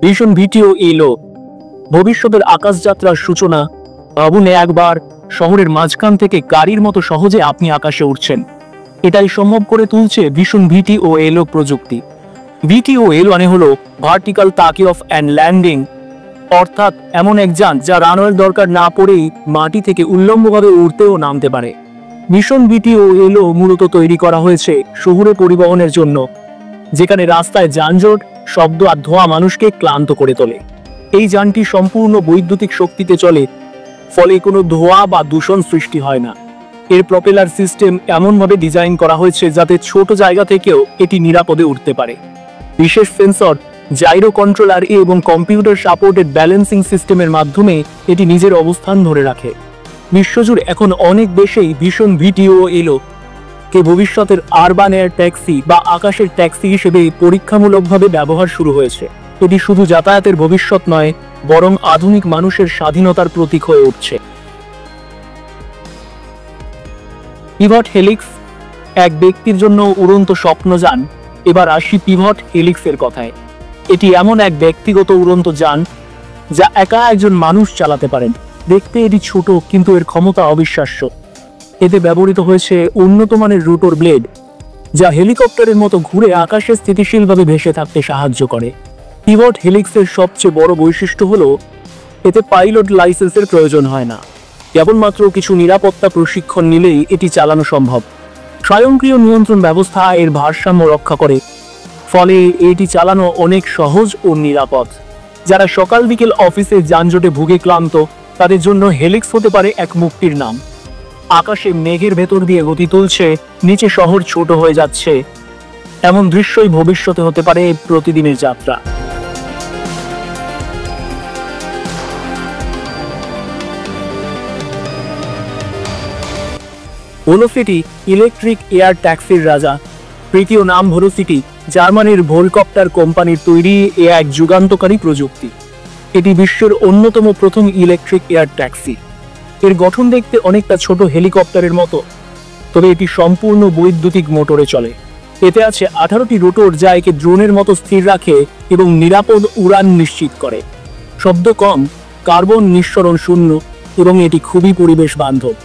Vision ভিটিও এলো ভবিষ্যতের আকাশযাত্রার সূচনা। ভাবুন একবার শহরের মাঝখান থেকে গাড়ির মতো সহজে আপনি আকাশে উঠছেন। এটাই সম্ভব করে তুলছে ভিশন ভিটিও এলো প্রযুক্তি। ভিটিও এলো মানে হলো ভার্টিক্যাল টাক অফ অ্যান্ড ল্যান্ডিং, অর্থাৎ এমন এক যান যা রানওয়ের দরকার না পড়েই মাটি থেকে উল্লম্বভাবে উড়তেও নামতে পারে। ভিশন ভিটিও এলো মূলত তৈরি করা হয়েছে শহুরে পরিবহনের জন্য, যেখানে রাস্তায় যানজট, শব্দ আর ধোঁয়া মানুষকে ক্লান্ত করে তোলে। এই যানটি সম্পূর্ণ বৈদ্যুতিক শক্তিতে চলে, ফলে কোনো ধোঁয়া বা দূষণ সৃষ্টি হয় না। এর প্রপেলার সিস্টেম এমনভাবে ডিজাইন করা হয়েছে যাতে ছোট জায়গা থেকেও এটি নিরাপদে উঠতে পারে। বিশেষ সেন্সর, জাইরো কন্ট্রোলার এবং কম্পিউটার সাপোর্টেড ব্যালেন্সিং সিস্টেমের মাধ্যমে এটি নিজের অবস্থান ধরে রাখে। বিশ্বজুড়ে এখন অনেক দেশেই ভিশন ভিটিও এলো কে ভবিষ্যতের আরবান এয়ার ট্যাক্সি বা আকাশের ট্যাক্সি হিসেবে পরীক্ষামূলকভাবে ব্যবহার শুরু হয়েছে। এটি শুধু যাতায়াতের ভবিষ্যৎ নয়, বরং আধুনিক মানুষের স্বাধীনতার প্রতীক হয়ে উঠছে। পিভট হেলিক্স, এক ব্যক্তির জন্য উড়ন্ত স্বপ্নযান। এবার আসি পিভট হেলিক্সের কথায়। এটি এমন এক ব্যক্তিগত উড়ন্ত যান যা একা একজন মানুষ চালাতে পারেন। দেখতে এটি ছোট, কিন্তু এর ক্ষমতা অবিশ্বাস্য। এতে ব্যবহৃত হয়েছে উন্নত মানের রোটর ব্লেড, যা হেলিকপ্টারের মতো ঘুরে আকাশে স্থিতিশীলভাবে ভেসে থাকতে সাহায্য করে। পিভট হেলিক্সের সবচেয়ে বড় বৈশিষ্ট্য হলো এতে পাইলট লাইসেন্সের প্রয়োজন হয় না। কেবলমাত্র কিছু নিরাপত্তা প্রশিক্ষণ নিলেই এটি চালানো সম্ভব। স্বয়ংক্রিয় নিয়ন্ত্রণ ব্যবস্থা এর ভারসাম্য রক্ষা করে, ফলে এটি চালানো অনেক সহজ ও নিরাপদ। যারা সকাল বিকেল অফিসে যানজটে ভুগে ক্লান্ত, তাদের জন্য হেলিক্স হতে পারে এক মুক্তির নাম। আকাশে মেঘের ভেতর দিয়ে গতি তুলছে, নিচে শহর ছোট হয়ে যাচ্ছে, এমন দৃশ্যই ভবিষ্যতে হতে পারে প্রতিদিনের যাত্রা। ভেলোসিটি ইলেকট্রিক এয়ার ট্যাক্সির রাজা। তৃতীয় নাম ভেলোসিটি, জার্মানির ভোলকপ্টার কোম্পানির তৈরি এক যুগান্তকারী প্রযুক্তি। এটি বিশ্বের অন্যতম প্রথম ইলেকট্রিক এয়ার ট্যাক্সি। এর গঠন দেখতে অনেকটা ছোট হেলিকপ্টারের মতো, তবে এটি সম্পূর্ণ বৈদ্যুতিক মোটরে চলে। এতে আছে 18টি রোটর যা একে ড্রোনের মতো স্থির রাখে এবং নিরাপদ উড়ান নিশ্চিত করে। শব্দ কম, কার্বন নিঃসরণ শূন্য এবং এটি খুবই পরিবেশ বান্ধব।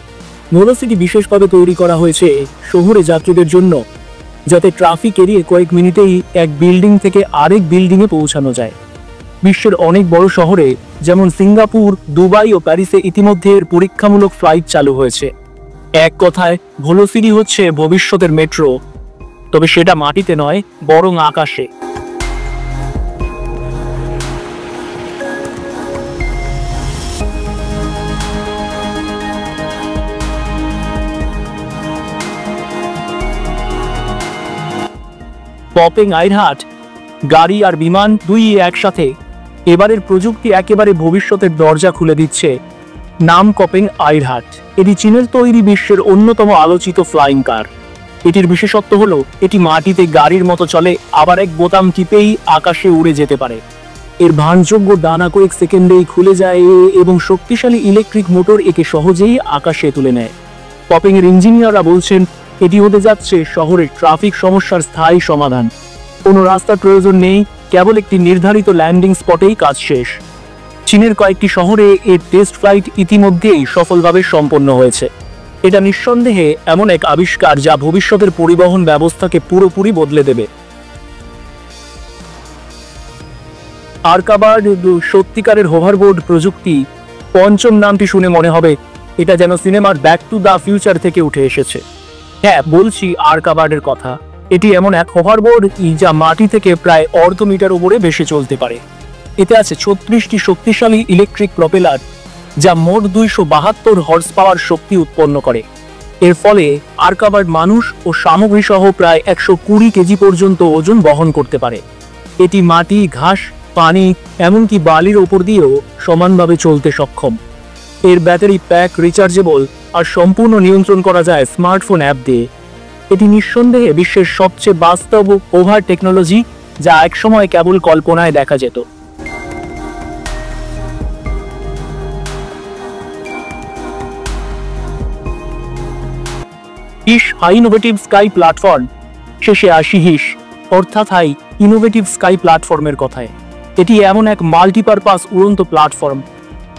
ভেলোসিটি বিশেষভাবে তৈরি করা হয়েছে শহুরে যাত্রীদের জন্য, যাতে ট্রাফিক এড়িয়ে কয়েক মিনিটেই এক বিল্ডিং থেকে আরেক বিল্ডিংয়ে পৌঁছানো যায়। বিশ্বের অনেক বড় শহরে যেমন সিঙ্গাপুর, দুবাই ও প্যারিসে ইতিমধ্যে এর পরীক্ষামূলক ফ্লাইট চালু হয়েছে। এক কথায় ভেলোসিটি হচ্ছে ভবিষ্যতের মেট্রো, তবে সেটা মাটিতে নয়, বরং আকাশে। পপিং আইরহাট, গাড়ি আর বিমান দুই একসাথে। এবারের প্রযুক্তি একেবারে ভবিষ্যতের দরজা খুলে দিচ্ছে। নাম পপিং আইরহাট। এটি চীনের তৈরি বিশ্বের অন্যতম আলোচিত ফ্লাইং কার। এটির বিশেষত্ব হলো এটি মাটিতে গাড়ির মতো চলে, আবার এক বোতাম টিপেই আকাশে উড়ে যেতে পারে। এর ভানযোগ্য ডানা কয়েক সেকেন্ডেই খুলে যায় এবং শক্তিশালী ইলেকট্রিক মোটর একে সহজেই আকাশে তুলে নেয়। পপিং এর ইঞ্জিনিয়াররা বলছেন এটি হতে যাচ্ছে শহরের ট্রাফিক সমস্যার স্থায়ী সমাধান। কোনো রাস্তার প্রয়োজন নেই, কেবল একটি নির্ধারিত ল্যান্ডিং স্পটেই কাজ শেষ। চীনের কয়েকটি শহরে এর টেস্ট ফ্লাইট ইতিমধ্যেই সফলভাবে সম্পন্ন হয়েছে। এটা নিঃসন্দেহে এমন এক আবিষ্কার যা ভবিষ্যতের পরিবহন ব্যবস্থাকে পুরোপুরি বদলে দেবে। আর্কাবার্ড, সত্যিকারের হোভারবোর্ড প্রযুক্তি। পঞ্চম নামটি শুনে মনে হবে এটা যেন সিনেমার ব্যাক টু দ্য ফিউচার থেকে উঠে এসেছে। হ্যাঁ, বলছি আর্কাবার্ডের কথা। এটি এমন এক হোভারবোর্ড যা মাটি থেকে প্রায় অর্ধ মিটার উপরে ভেসে চলতে পারে। এতে আছে 36টি শক্তিশালী ইলেকট্রিক প্রপেলার, যা মোট 272 হর্স পাওয়ার শক্তি উৎপন্ন করে। এর ফলে আর্কাবার্ড মানুষ ও সামগ্রী সহ প্রায় 120 কেজি পর্যন্ত ওজন বহন করতে পারে। এটি মাটি, ঘাস, পানি, এমনকি বালির ওপর দিয়েও সমানভাবে চলতে সক্ষম। এর ব্যাটারি প্যাক রিচার্জেবল আর সম্পূর্ণ নিয়ন্ত্রণ করা যায় স্মার্টফোন অ্যাপ দিয়ে। এটি নিঃসন্দেহে বিশ্বের সবচেয়ে বাস্তব ওভার টেকনোলজি, যা একসময় কেবল কল্পনায় দেখা যেত। হিস হাই ইনোভেটিভ স্কাই প্ল্যাটফর্ম। শেষে আসি হিস অর্থাৎ হাই ইনোভেটিভ স্কাই প্ল্যাটফর্মের কথায়। এটি এমন এক মাল্টিপারপাস উড়ন্ত প্ল্যাটফর্ম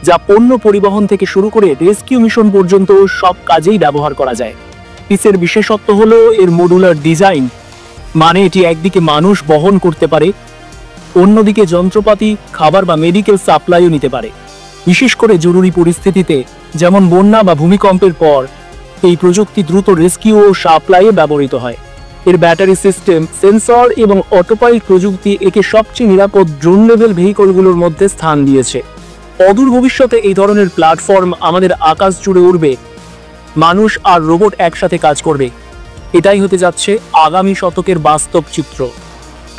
যা পণ্য পরিবহন থেকে শুরু করে রেস্কিউ মিশন পর্যন্ত সব কাজেই ব্যবহার করা যায়। পিসের বিশেষত্ব হলো এর মডুলার ডিজাইন, মানে এটি একদিকে মানুষ বহন করতে পারে, অন্যদিকে যন্ত্রপাতি, খাবার বা মেডিকেল সাপ্লাইও নিতে পারে। বিশেষ করে জরুরি পরিস্থিতিতে যেমন বন্যা বা ভূমিকম্পের পর এই প্রযুক্তি দ্রুত রেস্কিউ ও সাপ্লাইয়ে ব্যবহৃত হয়। এর ব্যাটারি সিস্টেম, সেন্সর এবং অটোপাইলট প্রযুক্তি একে সবচেয়ে নিরাপদ ড্রোন লেভেল ভেহিকলগুলোর মধ্যে স্থান দিয়েছে। অদূর ভবিষ্যতে এই ধরনের প্ল্যাটফর্ম আমাদের আকাশ জুড়ে উড়বে, মানুষ আর রোবট একসাথে কাজ করবে। এটাই হতে যাচ্ছে আগামী শতকের বাস্তব চিত্র।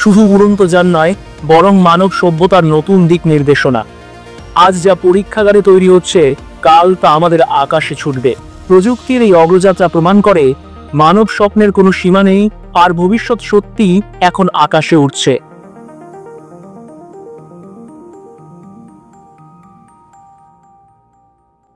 শুধু উড়ন্ত যান নয়, বরং মানব সভ্যতার নতুন দিক নির্দেশনা। আজ যা পরীক্ষাগারে তৈরি হচ্ছে, কাল তা আমাদের আকাশে ছুটবে। প্রযুক্তির এই অগ্রযাত্রা প্রমাণ করে মানব স্বপ্নের কোনো সীমা নেই, আর ভবিষ্যৎ সত্যি এখন আকাশে উঠছে।